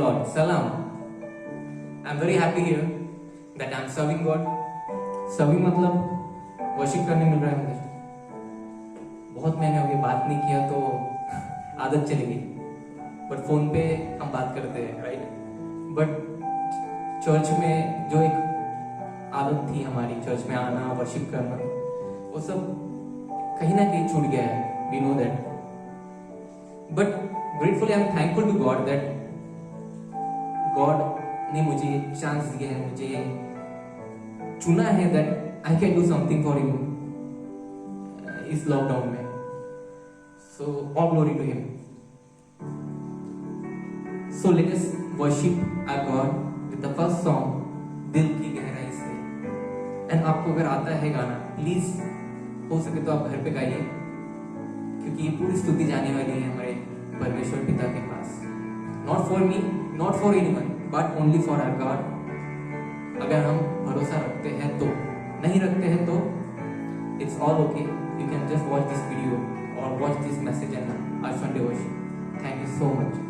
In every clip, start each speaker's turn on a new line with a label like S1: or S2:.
S1: Lord. Salam. I'm very happy here that I'm serving God. Serving मतलब worship करने mill रहा है मुझे. बहुत महीने हो गए बात नहीं किया तो आदत चली गई. बट फोन पे हम बात करते हैं, राइट? बट चर्च में जो एक आदत थी हमारी, चर्च में आना, वर्शिप करना, वो सब कहीं ना कहीं छूट गया है. We know that. But gratefully I'm thankful to God that God ने मुझे चांस दिया है, मुझे चुना है that I can do something for Him is lockdown में. So all glory to Him. So let us worship our God with the first song, दिल की गहराई से. एंड आपको अगर आता है गाना, प्लीज हो सके तो आप घर पे गाइए, क्योंकि ये पूरी स्तुति जाने वाली है हमारे परमेश्वर पिता के पास. Not for me, not for anyone, but only for our God. अगर हम भरोसा रखते हैं तो, नहीं रखते हैं तो it's all okay. You can just watch this video और watch this message and our Sunday worship. Thank you so much.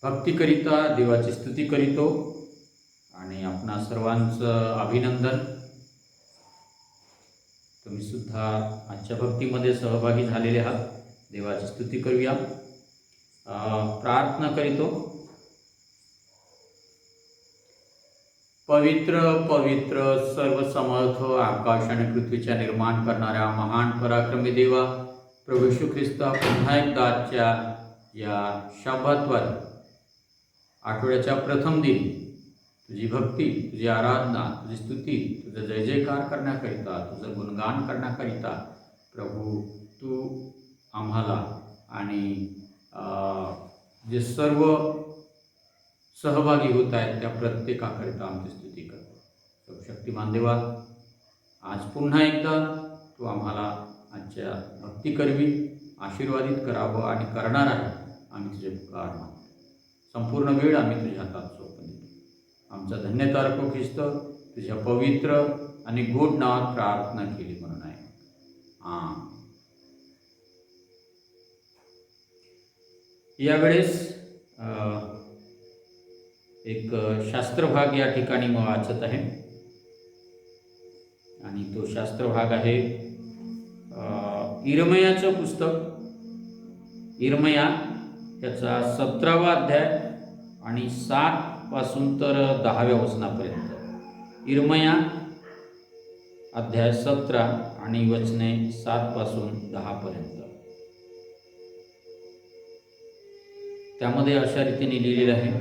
S2: भक्तीकरिता देवाची स्तुती करीतो आणि आपणा सर्वांचं अभिनंदन. तुम्ही सुद्धा आजच्या भक्तीमध्ये सहभागी झालेले आहात. देवाची स्तुती करूया. प्रार्थना करीतो. पवित्र पवित्र सर्वसमर्थ आकाश आणि पृथ्वीच्या निर्माण करणाऱ्या महान पराक्रमी देवा, प्रभू येशू ख्रिस्ता, पुन्हा एकदा आजच्या या शब्दाद्वारे आठवड्याच्या प्रथम दिनी तुझी भक्ती, तुझी आराधना, तुझी स्तुती, तुझं जय जयकार करण्याकरिता, तुझं गुणगान करण्याकरिता प्रभू तू आम्हाला आणि जे सर्व सहभागी होत आहेत त्या प्रत्येकाकरिता आमची स्तुती करतो. शक्तिमान देवा, आज पुन्हा एकदा तू आम्हाला आजच्या भक्ती करवी, आशीर्वादित करावं आणि करणार आहे. आम्ही तुझे उपकार मानतो. संपूर्ण वेळ आम्ही तुझ्या हातात सोपून देतो. आमचा धन्यता अर्पो ख्रिस्त, तुझ्या पवित्र आणि गोड नावात प्रार्थना केली म्हणून आहे. यावेळेस एक शास्त्रभाग या ठिकाणी मी वाचत आहे आणि तो शास्त्रभाग आहे इर्मयाचं पुस्तक. इर्मया याचा 17वा अध्याय आणि 7 पासून तर 10व्या वचनापर्यंत. इर्मया अध्याय 17 आणि वचने 7 पासून 10 पर्यंत. त्यामध्ये अशा रीतीने लिहिलेलं आहे,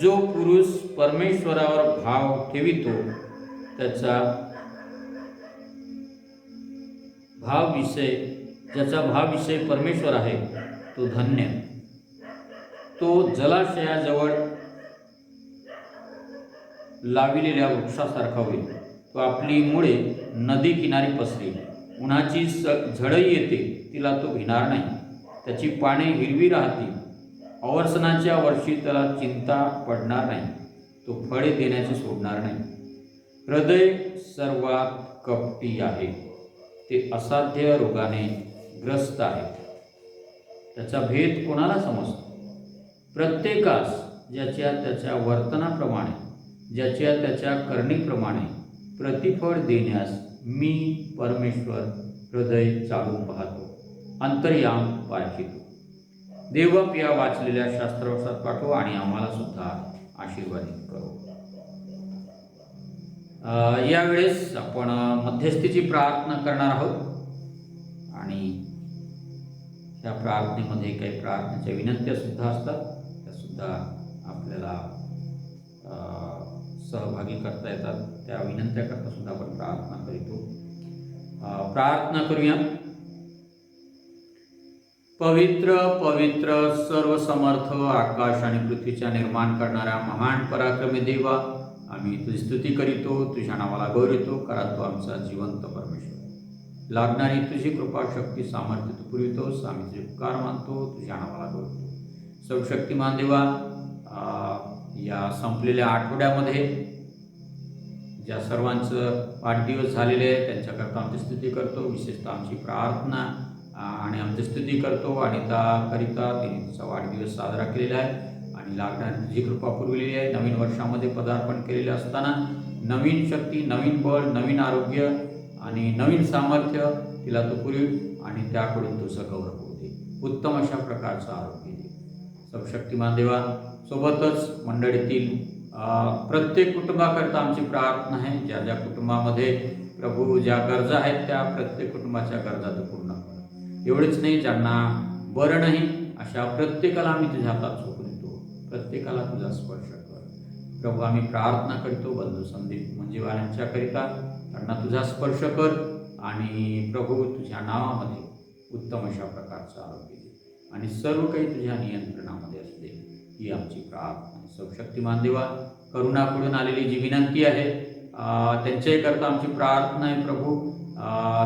S2: जो पुरुष परमेश्वरावर भाव ठेवितो ज्याचा भावविषय परमेश्वर आहे तो धन्य. तो जलाशयाजवळ लाविलेल्या वृक्षासारखा होईल. तो आपली मुळे नदी किनारी पसरेल. उन्हाची झळई येते, तिला तो भिणार नाही. त्याची पाने हिरवी राहतील. अवर्षणाच्या वर्षी त्याला चिंता पडणार नाही. तो फळे देण्याचे सोडणार नाही. हृदय सर्वात कपटी आहे, ते असाध्य रोगाने ग्रस्त आहे. त्याचा भेद कोणाला समजतो? प्रत्येकास ज्याच्या त्याच्या वर्तनाप्रमाणे, ज्याच्या त्याच्या करणीप्रमाणे प्रतिफळ देण्यास मी परमेश्वर हृदय चालून पाहतो, अंतर्याम पारखितो. देवबाप या वाचलेल्या शास्त्रावसात पाठव आणि आम्हाला सुद्धा आशीर्वादित करो. यावेळेस आपण मध्यस्थीची प्रार्थना करणार आहोत आणि त्या प्रार्थनेमध्ये काही प्रार्थनेच्या विनंत्या सुद्धा असतात. त्या सुद्धा आपल्याला सहभागी करता येतात. त्या विनंत्या करता सुद्धा आपण प्रार्थना करीतो. प्रार्थना करूया. पवित्र पवित्र सर्वसमर्थ आकाश आणि पृथ्वीच्या निर्माण करणाऱ्या महान पराक्रमी देवा, आम्ही तुझी स्तुती करीतो, तुझ्या नावाला गौरवितो. कारण तू आमचा जिवंत परमेश्वर. लागणारी तुझी कृपा, शक्ती, सामर्थ्य तू पुरवितोस. आम्ही तुझे उपकार मानतो, तुझ्या नावाला गौरवितो. सर्वशक्तिमान देवा, या संपलेल्या आठवड्यामध्ये ज्या सर्वांचं वाढदिवस झालेले आहे त्यांच्याकरता आमची स्तुती करतो. विशेषतः आमची प्रार्थना आणि आमची स्तुती करतो आणि त्याकरिता तिने तिचा वाढदिवस साजरा केलेला आहे आणि लागणारी तुझी कृपा पुरवलेली आहे. नवीन वर्षामध्ये पदार्पण केलेले असताना नवीन शक्ती, नवीन बळ, नवीन आरोग्य आणि नवीन सामर्थ्य तिला तो पुरव आणि त्याकडून तुझं गौरव होऊ दे. उत्तम अशा प्रकारचं आरोग्य दे. सर्वशक्तिमान देवा, सोबतच मंडळीतील प्रत्येक कुटुंबाकरता आमची प्रार्थना आहे. ज्या ज्या कुटुंबामध्ये प्रभू ज्या गरजा आहेत त्या प्रत्येक कुटुंबाच्या गरजा तू पूर्ण कर. एवढेच नाही, ज्यांना बरं नाही अशा प्रत्येकाला आम्ही तुझ्या हातात सोपून देतो. प्रत्येकाला तुझा स्पर्श कर प्रभू. आम्ही प्रार्थना करतो बंधू संदीप मंजीवाल्यांच्याकरिता, त्यांना तुझा स्पर्श कर आणि प्रभू तुझ्या नावामध्ये उत्तम अशा प्रकारचं आरोग्य दे आणि सर्व काही तुझ्या नियंत्रणामध्ये असू दे, ही आमची प्रार्थना. सर्वशक्तिमान देवा, करुणाकडून आलेली जी विनंती आहे त्यांच्याकरता आमची प्रार्थना आहे प्रभू.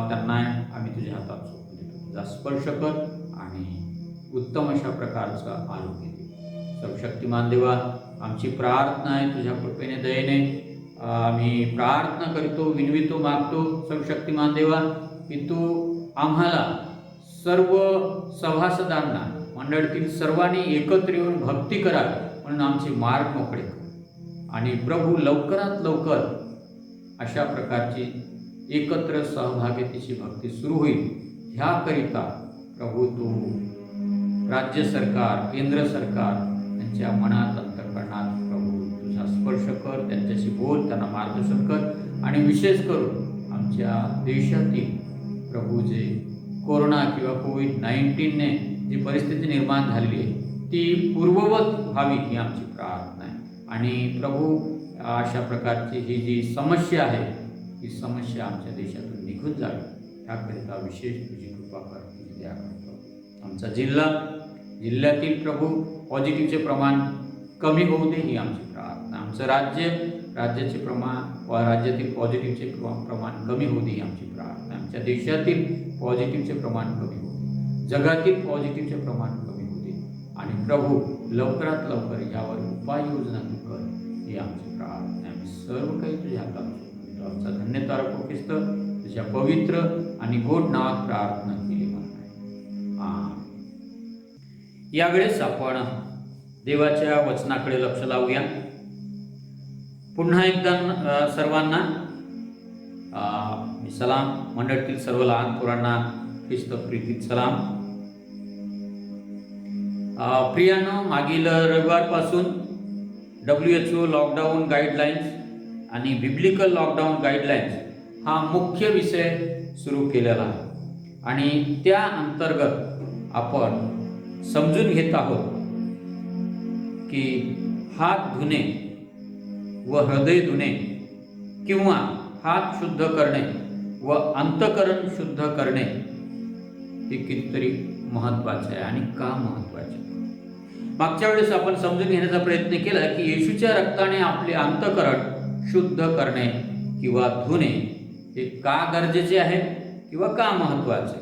S2: त्यांना आम्ही तुझ्या हातात सोपून देतो. तुझा स्पर्श कर आणि उत्तम अशा प्रकारचं आरोग्य दे. सर्वशक्तिमान देवा, आमची प्रार्थना आहे तुझ्या कृपेने, दयेने आम्ही प्रार्थना करतो, विनवितो, मागतो. सर्वशक्तिमान देवा, की तू आम्हाला सर्व सभासदांना मंडळातील सर्वांनी एकत्र येऊन भक्ती करावी म्हणून आमचे मार्ग मोकळे कर. आणि प्रभू लवकरात लवकर अशा प्रकारची एकत्र सहभागितेची भक्ती सुरू होईल ह्याकरिता प्रभू तू राज्य सरकार, केंद्र सरकार यांच्या मनात अंतःकरणात प्रभू तुझा स्पर्श कर, त्यांच्याशी बोल, त्यांना मार्गदर्शन कर. आणि विशेष करून आमच्या देशातील प्रभू जे कोरोना किंवा कोविड-19ने जी परिस्थिती निर्माण झालेली आहे ती पूर्ववत व्हावी ही आमची प्रार्थना आहे. आणि प्रभू अशा प्रकारची ही जी समस्या आहे ही समस्या आमच्या देशातून निघून जावी याकरिता विशेष तुझी कृपा कर, तुझी दया कर. आमचा जिल्ह्यातील प्रभू पॉझिटिव्हचे प्रमाण कमी होऊ दे ही आमची प्रार्थना. आमचं राज्याचे प्रमाण राज्यातील पॉझिटिव्हचे प्रमाण कमी होऊ दे ही आमची प्रार्थना. आमच्या देशातील पॉझिटिव्हचे प्रमाण कमी होऊ दे, जगातील पॉझिटिव्हचे प्रमाण कमी होऊ दे. आणि प्रभू लवकरात लवकर यावर उपाययोजना तू कर ही आमची प्रार्थना. आम्ही सर्व काही तुझ्या हातात आमचा धन्यतार ख्रिस्त तुझ्या पवित्र आणि गोड नावात प्रार्थना केली म्हणून. यावेळेस आपण देवाच्या वचनाकडे लक्ष लावूया. पुन्हा एकदा सर्वांना सलाम. मंडळातील सर्व लहान पोरांना ख्रिस्त प्रीतीत सलाम. प्रियानो, मागील रविवारपासून WHO लॉकडाऊन गाईडलाईन्स आणि बिब्लिकल लॉकडाऊन गाईडलाईन्स हा मुख्य विषय सुरू केलेला आहे. आणि त्या अंतर्गत आपण समजून घेत आहोत की हात धुणे व हृदय धुणे किंवा हात शुद्ध करणे व अंतःकरण शुद्ध करणे हे कितीतरी महत्त्वाचे आहे आणि का महत्त्वाचे. मागच्या वेळेस आपण समजून घेण्याचा प्रयत्न केला की येशूच्या रक्ताने आपले अंतःकरण शुद्ध करणे किंवा धुणे हे का गरजेचे आहे किंवा का महत्त्वाचे.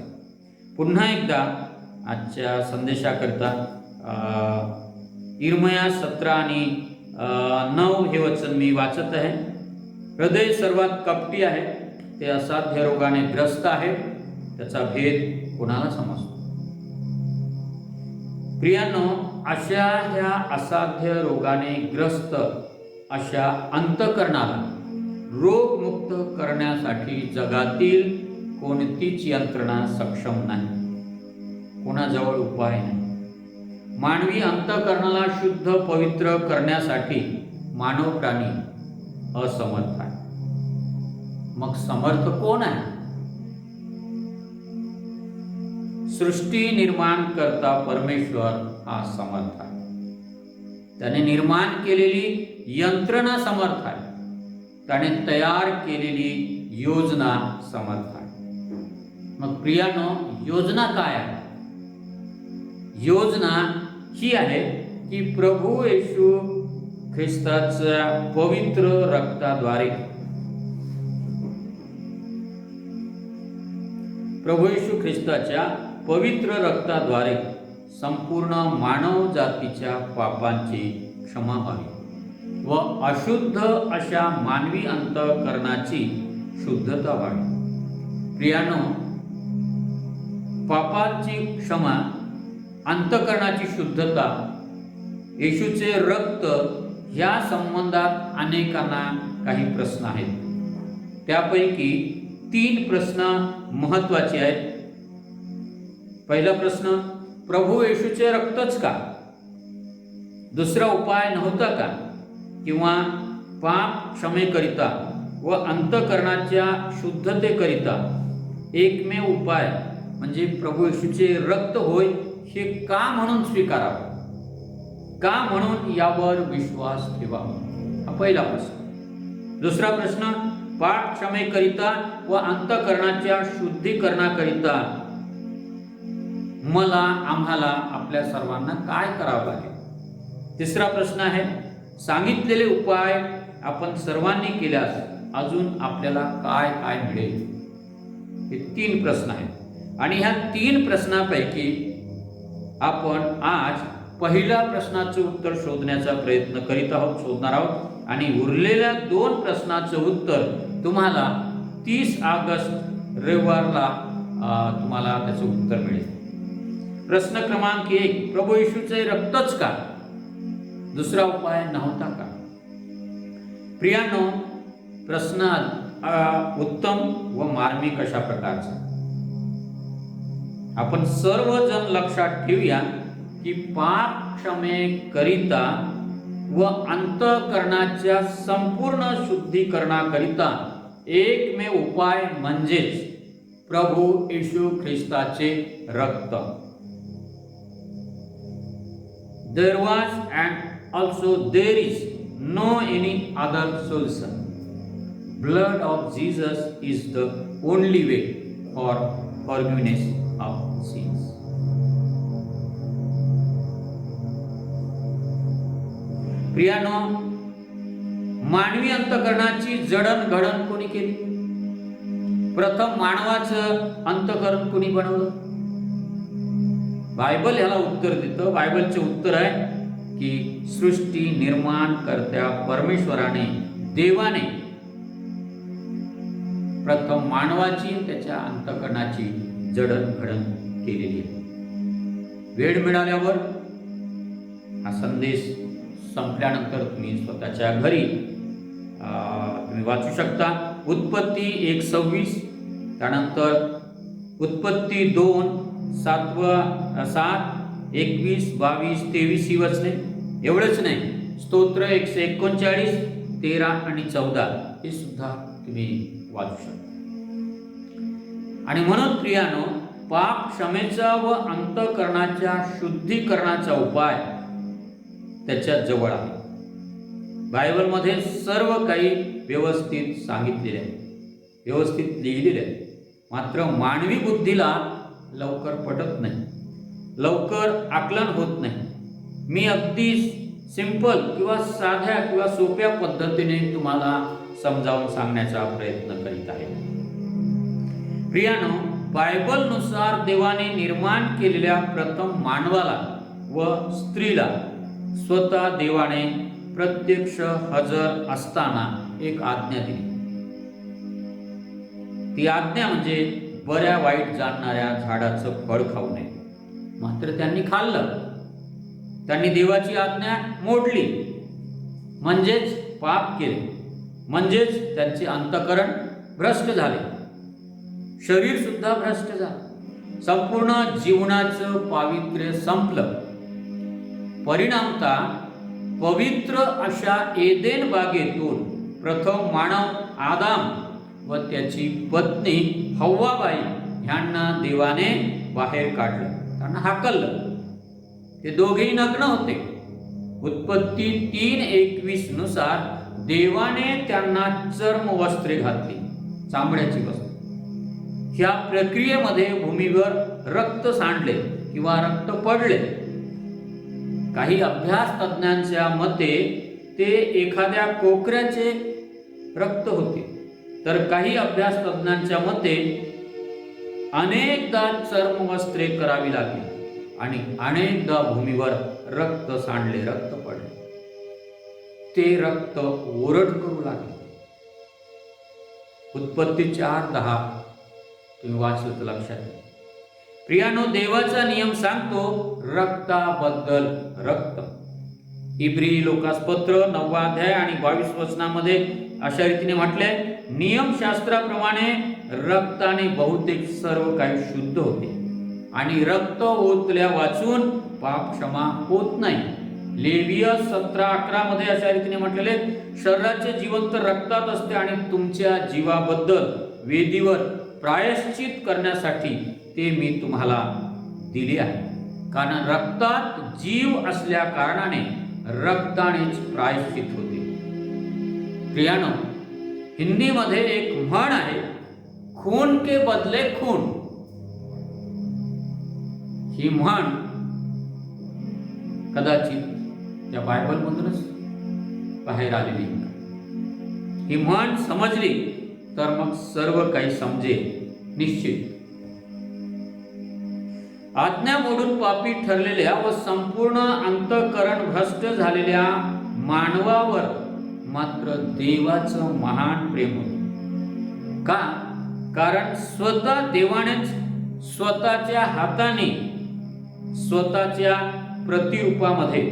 S2: पुन्हा एकदा आजच्या संदेशाकरता इर्मया 17 आणि 9 हे वचन मी वाचत आहे. हृदय सर्वात कपटी आहे, ते असाध्य रोगाने ग्रस्त आहे, त्याचा भेद कोणाला समजतो. प्रियांनो, अशा ह्या असाध्य रोगाने ग्रस्त अशा अंतःकरणाला रोगमुक्त करण्यासाठी जगातील कोणतीच यंत्रणा सक्षम नाही, कोणाजवळ उपाय नाही. मानवी अंतःकरणाला शुद्ध पवित्र करण्यासाठी मानव प्राणी असमर्थ आहे. मग समर्थ कोण आहे? सृष्टी निर्माण करता परमेश्वर हा समर्थ आहे. त्याने निर्माण केलेली यंत्रणा समर्थ आहे, त्याने तयार केलेली योजना समर्थ आहे. मग प्रियानो, योजना काय आहे? योजना ही आहे की प्रभू येशू ख्रिस्ताच्या पवित्र रक्ताद्वारे, प्रभू येशू ख्रिस्ताच्या पवित्र रक्ताद्वारे संपूर्ण मानव जातीच्या पापांची क्षमा व्हावी व अशुद्ध अशा मानवी अंतःकरणाची शुद्धता व्हावी. प्रियानो, पापांची क्षमा, अंतःकरणाची शुद्धता, येशूचे रक्त या संबंधात अनेकांना काही प्रश्न आहेत. त्यापैकी 3 प्रश्न महत्त्वाचे आहेत. पहिला प्रश्न, प्रभू येशूचे रक्तच का? दुसरा उपाय नव्हता का? किंवा पाप क्षमेकरिता व अंतःकरणाच्या शुद्धतेकरिता एकमेव उपाय म्हणजे प्रभू येशूचे रक्त होय, हे का म्हणून स्वीकारावे? का म्हणून यावर विश्वास ठेवावा? हा पहिला प्रश्न. दुसरा प्रश्न, पाप क्षमेकरिता व अंतःकरणाच्या शुद्धीकरणाकरिता आम्हाला आपल्या सर्वांना काय करावं लागेल? तिसरा प्रश्न आहे, सांगितलेले उपाय आपण सर्वांनी केल्यास अजून आपल्याला काय काय मिळेल? हे 3 प्रश्न आहेत. आणि ह्या 3 प्रश्नापैकी आपण आज पहिल्या प्रश्नाचं उत्तर शोधण्याचा प्रयत्न शोधणार आहोत. आणि उरलेल्या 2 प्रश्नाचं उत्तर तुम्हाला 30 ऑगस्ट रविवारला तुम्हाला त्याचं उत्तर मिळेल. प्रश्न क्रमांक 1, प्रभू येशूचे रक्तच का? दुसरा उपाय नव्हता का? प्रियानो, प्रश्न उत्तम व मार्मिक अशा प्रकारचा. आपण सर्वजण लक्षात ठेवूया की पाप क्षमेकरिता व अंतःकरणाच्या संपूर्ण शुद्धीकरणाकरिता एकमेव उपाय म्हणजेच प्रभू येशू ख्रिस्ताचे रक्त. There was and also there is no any other solution. Blood of Jesus is the only way for forgiveness of sins. प्रियानो, मानवी अंतःकरणाची जडणघडण कोणी केली? प्रथम मानवाचं अंतःकरण कोणी बनवलं? बायबल याला उत्तर देतं. बायबलचे उत्तर आहे की सृष्टी निर्माण करत्या परमेश्वराने, देवाने प्रथम मानवाची त्याच्या अंतःकरणाची जडणघडण केलेली आहे. वेळ मिळाल्यावर हा संदेश संपल्यानंतर तुम्ही स्वतःच्या घरी तुम्ही वाचू शकता. उत्पत्ती 1:26, त्यानंतर उत्पत्ती 2:7, 21, 22, 23 ही वचने. एवढंच नाही, स्तोत्र 139, 13 आणि 14 हे सुद्धा तुम्ही वाचू शकता. आणि म्हणून प्रियानो, पाप क्षमेचा व अंतःकरणाच्या शुद्धीकरणाचा उपाय त्याच्या जवळ आहे. बायबलमध्ये सर्व काही व्यवस्थित सांगितलेले आहे, व्यवस्थित लिहिलेले आहे. मात्र मानवी बुद्धीला लवकर पटत नाही, लवकर आकलन होत नाही. मी अगदी सिंपल किंवा साध्या किंवा सोप्या पद्धतीने तुम्हाला समजावून सांगण्याचा प्रयत्न करीत आहे. प्रियानो, बायबलनुसार देवाने निर्माण केलेल्या प्रथम मानवाला व स्त्रीला स्वतः देवाने प्रत्यक्ष हजर असताना एक आज्ञा दिली. ती आज्ञा म्हणजे बऱ्या वाईट जाणणाऱ्या झाडाचं फळ खाऊ नये. मात्र त्यांनी खाल्लं, त्यांनी देवाची आज्ञा मोडली, म्हणजेच पाप केले, म्हणजेच त्यांचे अंतःकरण भ्रष्ट झाले, शरीर सुद्धा भ्रष्ट झालं, संपूर्ण जीवनाचं पावित्र्य संपलं. परिणामतः पवित्र अशा एदेन बागेतून प्रथम मानव आदाम व त्याची पत्नी हव्वाबाई ह्यांना देवाने बाहेर काढलं, त्यांना हाकललं. ते दोघेही नग्न होते. उत्पत्ती 3:21 नुसार देवाने त्यांना चर्म वस्त्रे घातली, चांबड्याची वस्त्रे. ह्या प्रक्रियेमध्ये भूमीवर रक्त सांडले किंवा रक्त पडले. काही अभ्यास तज्ञांच्या मते ते एखाद्या कोकऱ्याचे रक्त होते, तर काही अभ्यास तज्ञांच्या मते अनेकदा चर्मवस्त्रे करावी लागली आणि अनेकदा भूमीवर रक्त सांडले, रक्त पडले. ते रक्त ओरड करू लागले. उत्पत्ती 4:10 तुम्ही वाचलं तर लक्षात येईल. प्रियानो, देवाचा नियम सांगतो रक्ताबद्दल रक्त. इब्री लोकासपत्र 9 अध्याय आणि 22 वचनामध्ये अशा रीतीने म्हटले, नियमशास्त्राप्रमाणे रक्ताने बहुतेक सर्व काही शुद्ध होते आणि रक्त ओतल्या वाचून पाप क्षमा होत नाही. लेविय 17:11 मध्ये अशा रीतीने म्हटलेले, शरीराचे जिवंत रक्तात असते आणि तुमच्या जीवाबद्दल वेदीवर प्रायश्चित करण्यासाठी ते मी तुम्हाला दिले आहे. कारण रक्तात जीव असल्या कारणाने रक्तानेच प्रायश्चित होते. प्रियानो, हिंदीमध्ये एक म्हण आहे, खून के बदले खून. ही म्हण कदाचित या बायबलमधूनच बाहेर आलेली. ही म्हण समजली तर मग सर्व काही समजेल निश्चित. आज्ञा मोडून पापी ठरलेल्या व संपूर्ण अंतःकरण भ्रष्ट झालेल्या मानवावर मात्र देवाचं महान प्रेम होतं. का? कारण स्वतः देवानेच स्वतःच्या हाताने स्वतःच्या प्रतिरूपामध्ये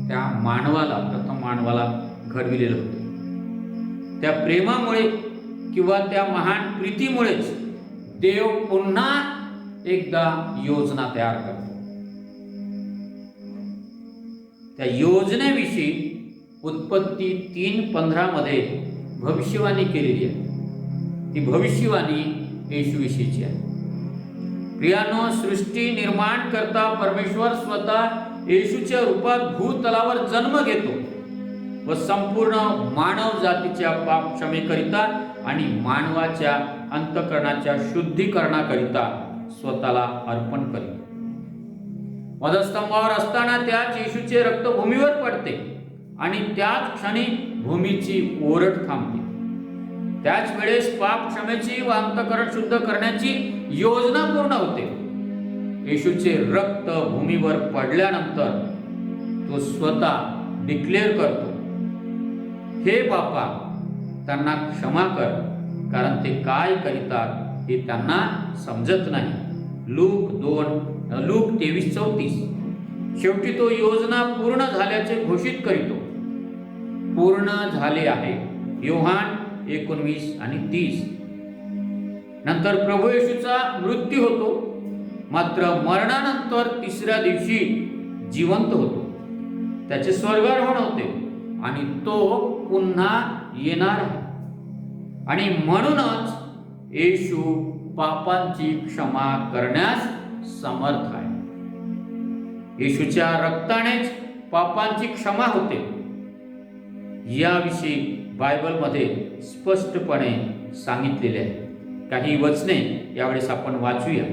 S2: त्या मानवाला, प्रथम मानवाला घडविलेलं होतं. त्या प्रेमामुळे किंवा त्या महान प्रीतीमुळेच देव पुन्हा एकदा योजना तयार करतो. त्या योजनेविषयी उत्पत्ती 3:15 मध्ये भविष्यवाणी केलेली आहे. ती भविष्यवाणी येशूविषयीची आहे. प्रियानो, सृष्टी निर्माण करता परमेश्वर स्वतः येशूच्या रूपात भूतलावर जन्म घेतो व संपूर्ण मानव जातीच्या पाप क्षमेकरिता आणि मानवाच्या अंतःकरणाच्या शुद्धीकरणाकरिता स्वतःला अर्पण करतो. वधस्तंभावर असताना त्याच येशूचे रक्त भूमीवर पडते आणि त्याच क्षणी भूमीची ओरड थांबते. त्याच वेळेस पाप क्षमेची व अंतःकरण शुद्ध करण्याची योजना पूर्ण होते. येशूचे रक्त भूमीवर पडल्यानंतर तो स्वतः डिक्लेअर करतो, हे बापा, त्यांना क्षमा कर, कारण ते काय करीतात हे त्यांना समजत नाही. लूक 23:34. शेवटी तो योजना पूर्ण झाल्याचे घोषित करीतो. पूर्ण झाले आहे. योहान 19:30. नंतर प्रभू येशूचा मृत्यू होतो, मात्र मरणानंतर तिसऱ्या दिवशी जिवंत होतो. त्याचे स्वर्गारोहण होते आणि तो पुन्हा येणार आहे. आणि म्हणूनच येशू पापांची क्षमा करण्यास समर्थ आहे. येशूच्या रक्तानेच पापांची क्षमा होते. याविषयी बायबलमध्ये स्पष्टपणे सांगितलेले आहे. काही वचने यावेळेस आपण वाचूया.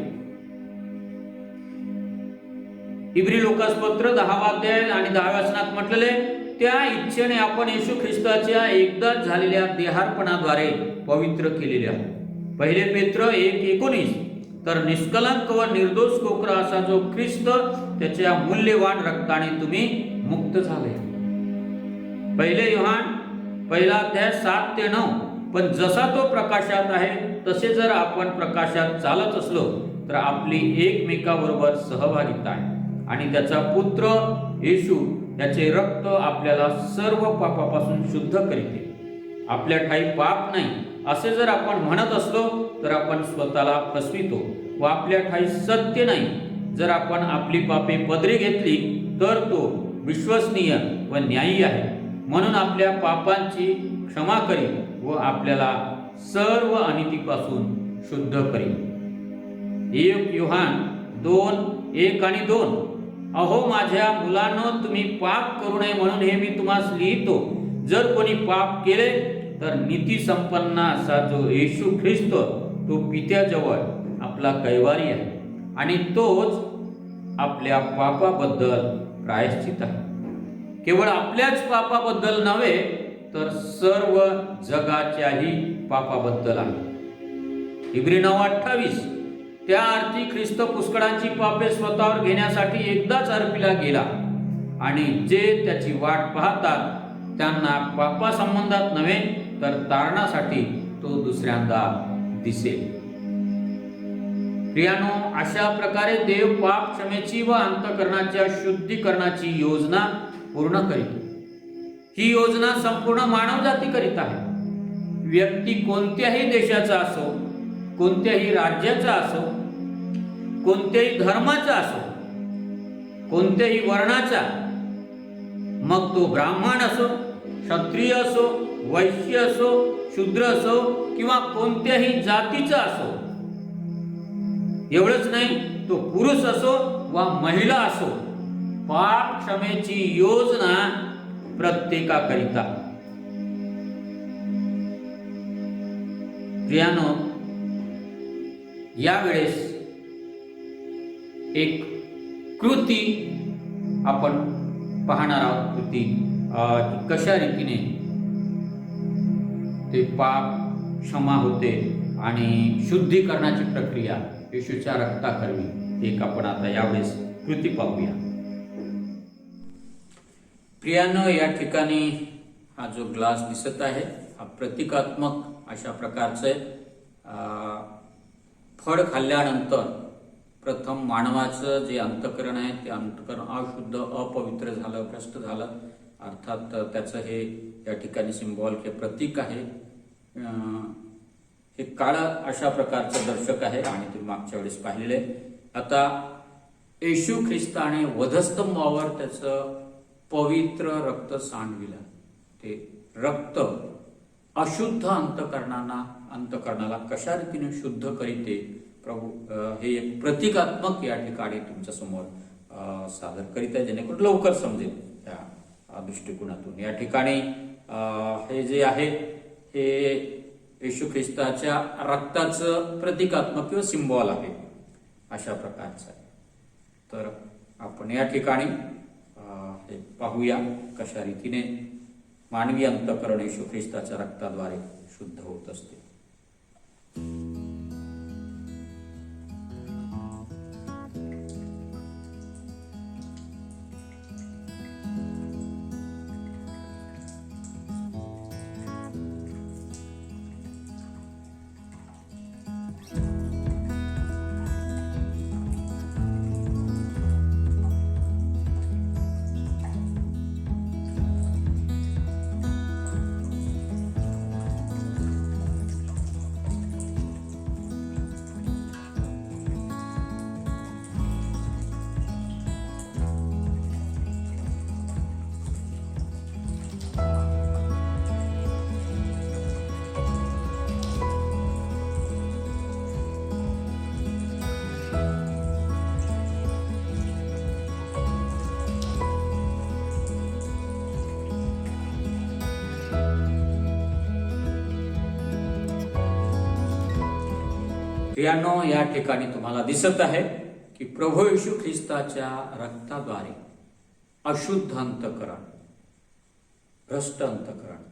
S2: इब्री लोकासपत्र 10 अध्याय आणि 10 वचनात म्हटलेले, त्या इच्छेने आपण येशू ख्रिस्ताच्या एकदाच झालेल्या देहार्पणाद्वारे पवित्र केलेले आहे. पहिले पेत्र 1:19. तर निष्कलंक व निर्दोष कोकरा असा जो ख्रिस्त त्याच्या मूल्यवान रक्ताने तुम्ही मुक्त झाले. पहिले योहान 1 अध्याय 7 ते 9. पण जसा तो प्रकाशात आहे तसे जर आपण प्रकाशात चालत असलो तर आपली एकमेकाबरोबर सहभागिता आहे आणि त्याचा पुत्र येशू याचे रक्त आपल्याला सर्व पापापासून शुद्ध करते. आपल्या ठाई पाप नाही असे जर आपण म्हणत असलो तर आपण स्वतःला फसवितो व आपल्या ठाई सत्य नाही जर आपण आपली पापे पदरी घेतली तर तो विश्वसनीय व न्यायी आहे, म्हणून आपल्या पापांची क्षमा करील व आपल्याला सर्व अनितीपासून शुद्ध करील. 1 योहान 2:1 आणि 2. अहो माझ्या मुलांनो, तुम्ही पाप करू नये म्हणून हे मी तुम्हास लिहितो. जर कोणी पाप केले तर नीती संपन्न असा जो येशू ख्रिस्त तो पित्याजवळ आपला कैवारी आहे आणि तोच आपल्या पापाबद्दल प्रायश्चित आहे. केवळ आपल्याच पापाबद्दल नव्हे तर सर्व जगाच्याही पापाबद्दल आहे. इब्री 9:28. त्या अर्थी ख्रिस्त पुष्कळांची पापे स्वतःवर घेण्यासाठी एकदाच अर्पीला गेला आणि जे त्याची वाट पाहतात त्यांना पापासंबंधात नव्हे तर तारणासाठी तो दुसऱ्यांदा दिसेल. प्रियानो, अशा प्रकारे देव पाप क्षमेची व अंतःकरणाच्या शुद्धीकरणाची योजना पूर्ण करीतो. ही योजना संपूर्ण मानवजाती करीत आहे. व्यक्ती कोणत्याही देशाचा असो, कोणत्याही राज्याचा असो, कोणत्याही धर्माचा असो, कोणत्याही वर्णाचा, मग तो ब्राह्मण असो, क्षत्रिय असो, वैश्य असो, शूद्र असो किंवा कोणत्याही जातीचा असो, एवढंच नाही तो पुरुष असो वा महिला असो, पाप क्षमेची योजना प्रत्येकाकरिता. प्रियानो, यावेळेस एक कृती आपण पाहणार आहोत. कृती कशा रीतीने ते पाप क्षमा होते आणि शुद्धीकरणाची प्रक्रिया येशूच्या रक्ताकरवी एक आपण आता यावेळेस कृती पाहूया. प्रियानो, या ठिकाणी हा जो ग्लास दिसत आहे हा प्रतिकात्मक अशा प्रकारचे फळ खाल्ल्यानंतर प्रथम मानवाचं जे अंतःकरण आहे ते अंतःकरण अशुद्ध अपवित्र झालं, भ्रष्ट झालं. अर्थात त्याचं हे या ठिकाणी सिम्बॉल हे प्रतीक आहे. हे काळं अशा प्रकारचं दर्शक आहे आणि तुम्ही मागच्या वेळेस पाहिलेले. आता येशू ख्रिस्ताने वधस्तंभावर त्याचं पवित्र रक्त सांडविलं. ते रक्त अशुद्ध अंतःकरणाला कशा रीतीने शुद्ध करीते प्रभू हे एक प्रतिकात्मक या ठिकाणी तुमच्या समोर सादर करीत आहे, जेणेकरून लवकर समजेल त्या दृष्टिकोनातून. या ठिकाणी हे जे आहे हे येशू ख्रिस्ताच्या रक्ताचं प्रतिकात्मक किंवा सिम्बॉल आहे, अशा प्रकारचं आहे. तर आपण या ठिकाणी हे पाहूया कशा रीतीने मानवी अंतःकरण येशू ख्रिस्ताच्या रक्ताद्वारे शुद्ध होत असते. प्रियानो, या ठिकाणी तुम्हाला दिसत आहे की प्रभू येशू ख्रिस्ताच्या रक्ताद्वारे अशुद्ध अंतःकरण, भ्रष्ट अंतःकरण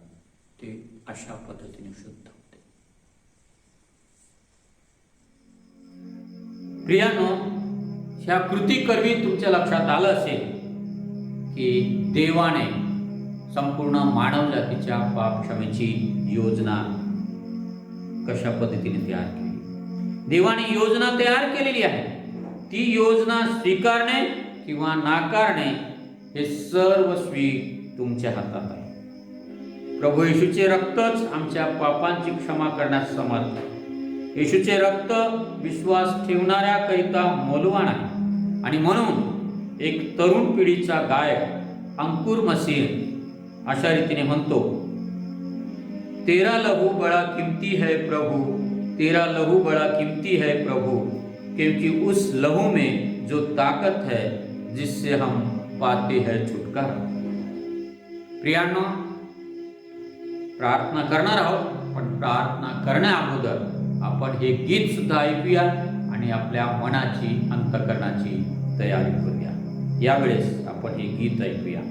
S2: ते अशा पद्धतीने शुद्ध होते. प्रियानो, ह्या कृती करवी तुमच्या लक्षात आलं असेल की देवाने संपूर्ण मानव जातीच्या पाप क्षमेची योजना कशा पद्धतीने तयार केली. देवाने योजना तयार केलेली आहे. ती योजना स्वीकारणे किंवा नाकारणे हे सर्वस्वी तुमच्या हातात आहे. प्रभू येशूचे रक्तच आमच्या पापांची क्षमा करण्यास समर्थ आहे. येशूचे रक्त विश्वास ठेवणाऱ्याकरिता मौल्यवान आहे. आणि म्हणून एक तरुण पिढीचा गायक अंकुर मसीह अशा रीतीने म्हणतो, तेरा लहू बड़ा कीमती है प्रभु, तेरा लहू बड़ा कीमती है प्रभु, क्योंकि उस लहू में जो ताकत है जिससे हम पाते हैं छुटकारा. प्रियांनो, प्रार्थना करणार आहोत, पण प्रार्थना करण्या अगोदर आपण हे गीत सुद्धा ऐकूया आणि आपल्या मनाची अंतःकरणाची तयारी करूया. यावेळेस आपण हे गीत ऐकूया.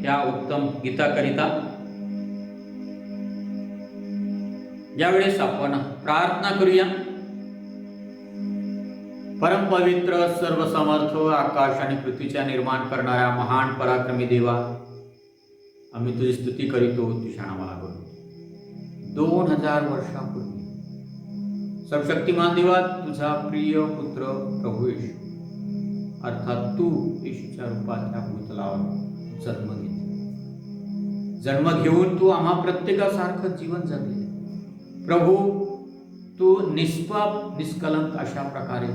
S2: या उत्तम गीताकरिता. यावेळेस आपण प्रार्थना करूया. परमपवित्र सर्वसमर्थ आकाश आणि पृथ्वीच्या निर्माण करणाऱ्या महान पराक्रमी देवा, आम्ही तुझी स्तुती करीतो, तुझ्या नावाला करू. 2000 वर्षापूर्वी सर्वशक्तिमान देवा, तुझा प्रिय पुत्र प्रभू येशू अर्थात तू येशूच्या रूपात त्या भूतलावर जन्म घेऊन तू आम्हा प्रत्येकासारखं जीवन जगले. प्रभू, तू निष्पाप निष्कलंक अशा प्रकारे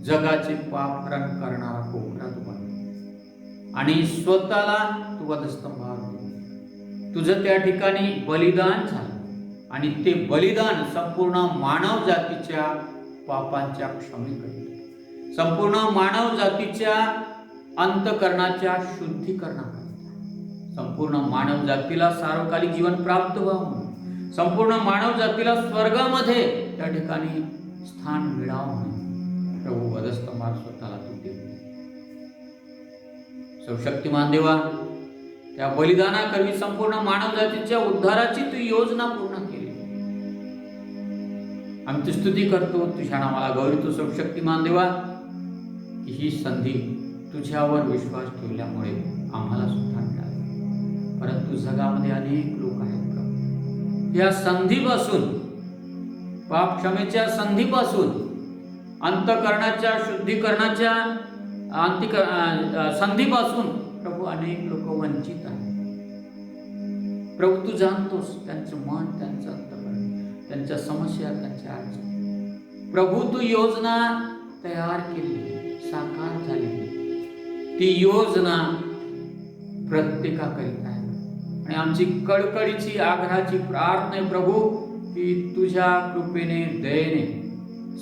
S2: जगाचे पाप हरण करणारा कोकरा तू बनला आणि स्वतःला तू वधस्तंभावर दिले. तुझं त्या ठिकाणी बलिदान झालं आणि ते बलिदान संपूर्ण मानव जातीच्या पापांच्या क्षमेकरिता, संपूर्ण मानव जातीच्या अंतकरणाच्या शुद्धीकरणाकरिता, संपूर्ण मानव जातीला सार्वकालिक जीवन प्राप्त व्हावं म्हणून, संपूर्ण मानव जातीला स्वर्गामध्ये त्या ठिकाणी स्थान मिळावं म्हणून प्रभू वधस्तंभावर स्वतःला तू दिले. सर्वशक्तिमान देवा, त्या बलिदानाकरवी संपूर्ण मानव जातीच्या उद्धाराची तू योजना पूर्ण केली. आम्ही तुझी स्तुती करतो, तुझ्या नावाला गौरवितो. सर्वशक्तिमान देवा, की ही संधी तुझ्यावर विश्वास ठेवल्यामुळे आम्हाला सुद्धा मिळाली. परंतु जगामध्ये अनेक लोक आहेत प्रभू, या संधीपासून, पाप क्षमेच्या संधीपासून, अंतकरणाच्या शुद्धीकरणाच्या संधीपासून प्रभू अनेक लोक वंचित आहेत. प्रभू, तू जाणतोस त्यांचं मन, त्यांचं अंतकरण, त्यांच्या समस्या, त्यांच्या अडचणी. प्रभू, तू योजना तयार केली, साकार झाली. ती योजना प्रत्येकाकरिता आहे आणि आमची कडकडीची आग्रहाची प्रार्थना आहे प्रभू, की तुझ्या कृपेने, दयेने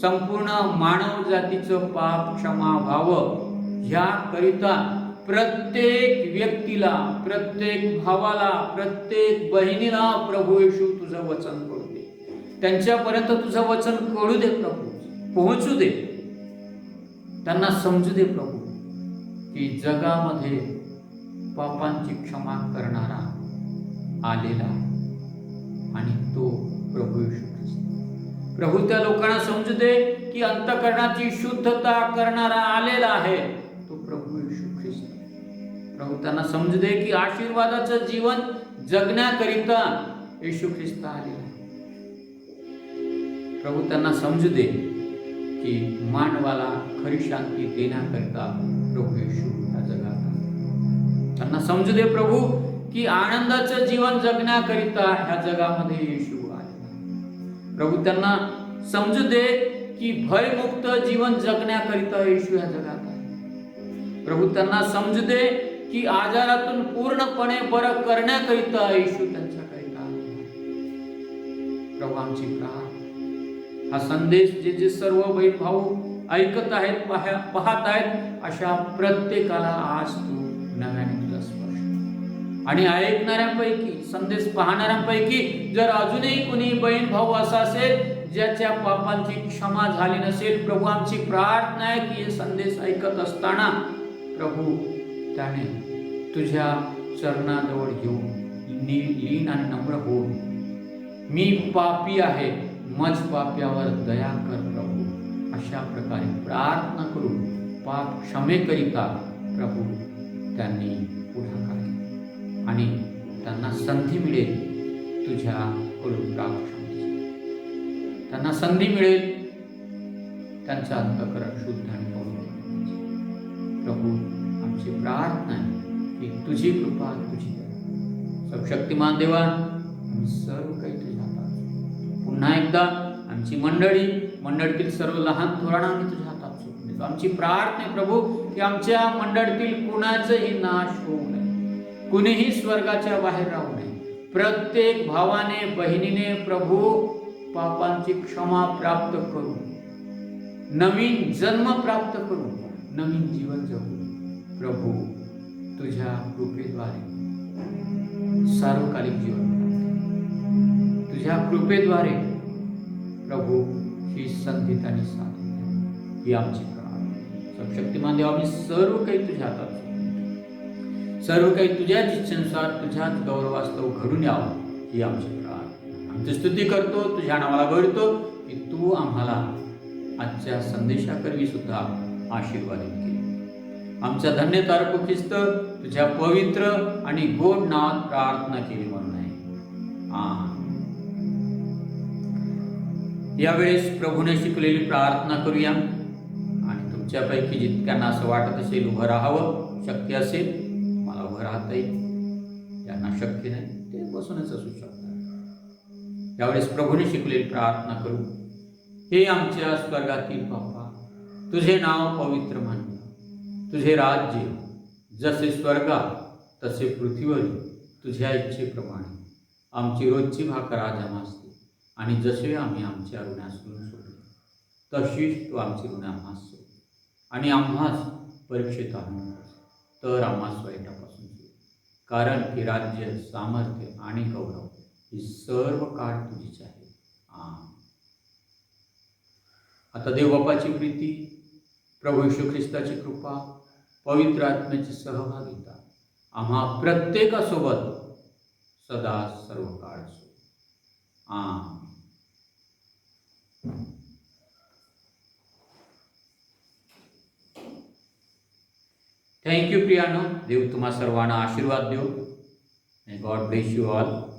S2: संपूर्ण मानव जातीचं पाप क्षमा व्हावं, ह्याकरिता प्रत्येक व्यक्तीला, प्रत्येक भावाला, प्रत्येक बहिणीला प्रभू येशू तुझं वचन कळू दे. त्यांच्यापर्यंत तुझं वचन कळू दे प्रभू, पोहोचू दे. त्यांना समजू दे प्रभू, की जगामध्ये पापांची क्षमा करणारा आलेला आणि तो प्रभू येशू ख्रिस्त. प्रभू, त्या लोकांना समजू दे की अंतकरणाची शुद्धता करणारा आलेला आहे तो प्रभू येशू ख्रिस्त. प्रभू, त्यांना समजू दे की आशीर्वादाचं जीवन जगण्याकरिता येशू ख्रिस्त आलेला आहे. प्रभू, त्यांना समजू दे की मानवाला खरी शांती देण्याकरिता प्रभू येशू या जगात आले. त्यांना समजू दे प्रभू की आनंदाचं जीवन जगण्याकरिता ह्या जगामध्ये येशू प्रभू. त्यांना समजू दे की भयमुक्त जीवन जगण्याकरिता येशू या जगात आहे. प्रभू, त्यांना समजू दे की आजारातून पूर्णपणे बरं करण्याकरिता येशू त्यांच्याकरिता आहे. प्रभू, आमची प्रार्थना, हा संदेश जे जे सर्व बहीण भाऊ ऐकत आहेत, पाहत आहेत, अशा प्रत्येकाला आज तू नव्याने तुझा स्पर्श आणि ऐकणाऱ्यांपैकी, संदेश पाहणाऱ्यांपैकी जर अजूनही कुणी बहीण भाऊ असा असेल ज्याच्या पापांची क्षमा झाली नसेल, प्रभू आमची प्रार्थना आहे की हे संदेश ऐकत असताना प्रभू त्याने तुझ्या चरणाजवळ येऊन लीन आणि नम्र होऊन, मी पापी आहे, मज पाप्यावर दया कर प्रभू, अशा प्रकारे प्रार्थना करून पाप क्षमेकरिता प्रभू त्यांनी पुढाकार घेतला आणि त्यांना संधी मिळेल तुझ्याकडून प्राप्त क्षमेची. त्यांना संधी मिळेल त्यांचं अंतःकरण शुद्ध आणि पवित्र करण्याची. प्रभू, आमची प्रार्थना आहे की तुझी कृपा, तुझी दया. सर्वशक्तिमान देवा, आम्ही सर्व काही तुझ्या हातात. पुन्हा एकदा आमची मंडळीतील सर्व लहान थोरांना आम्ही तुझ्या हातात सोडून देतो. आमची प्रार्थना आहे प्रभू की आमच्या मंडळीतील कुणाचाही नाश होऊ नये, कुणीही स्वर्गाच्या बाहेर राहू नये. प्रत्येक भावाने, बहिणीने प्रभू पापांची क्षमा प्राप्त करून, नवीन जन्म प्राप्त करून, नवीन जीवन जगू प्रभू तुझ्या कृपेद्वारे सार्वकालिक जीवन प्राप्त. तुझ्या कृपेद्वारे प्रभू ही संधी आणि साथ ही आमची प्रार्थना. शक्तिमान देवा, आम्ही सर्व काही तुझ्या हातात. सर्व काही तुझ्याच इच्छेनुसार तुझ्याच गौरवास्तव घडून यावं ही आमची प्रार्थना. आमची स्तुती करतो, तुझ्या नावाला गौरवतो की तू आम्हाला आजच्या संदेशाकरवी सुद्धा आशीर्वादित केले. आमचा धन्यतारक ख्रिस्त तुझ्या पवित्र आणि गोड नावात प्रार्थना केली म्हणून आहे. यावेळेस प्रभूने शिकलेली प्रार्थना करूया. आणि तुमच्यापैकी जितक्यांना असं वाटत असेल उभं राहावं, शक्य असेल मला उभं राहता येईल, ज्यांना शक्य नाही ते बसूनच असू शकतात. यावेळेस प्रभूने शिकलेली प्रार्थना करू. हे आमच्या स्वर्गातील बाप्पा, तुझे नाव पवित्र मानलं. तुझे राज्य जसे स्वर्गात तसे पृथ्वीवर तुझ्या इच्छेप्रमाणे आमची रोजची भाकर आज आम्हास दे. आणि जसे आम्ही आमच्या ऋणासून सोडले तशीच तू आमची ऋण आम्हास सोड. आणि आम्हास परीक्षेत आणू नकोस, तर आम्हास वाईटापासून सोड. कारण की राज्य, सामर्थ्य आणि गौरव ही सर्व काळ तुझीच आहे. आता देवबापाची प्रीती, प्रभू येशू ख्रिस्ताची कृपा, पवित्र आत्म्याची सहभागिता आम्हा प्रत्येकासोबत सदा सर्व काळ असो. थँक्यू प्रियानो. देव तुम्हा सर्वांना आशीर्वाद देऊ. God bless you all.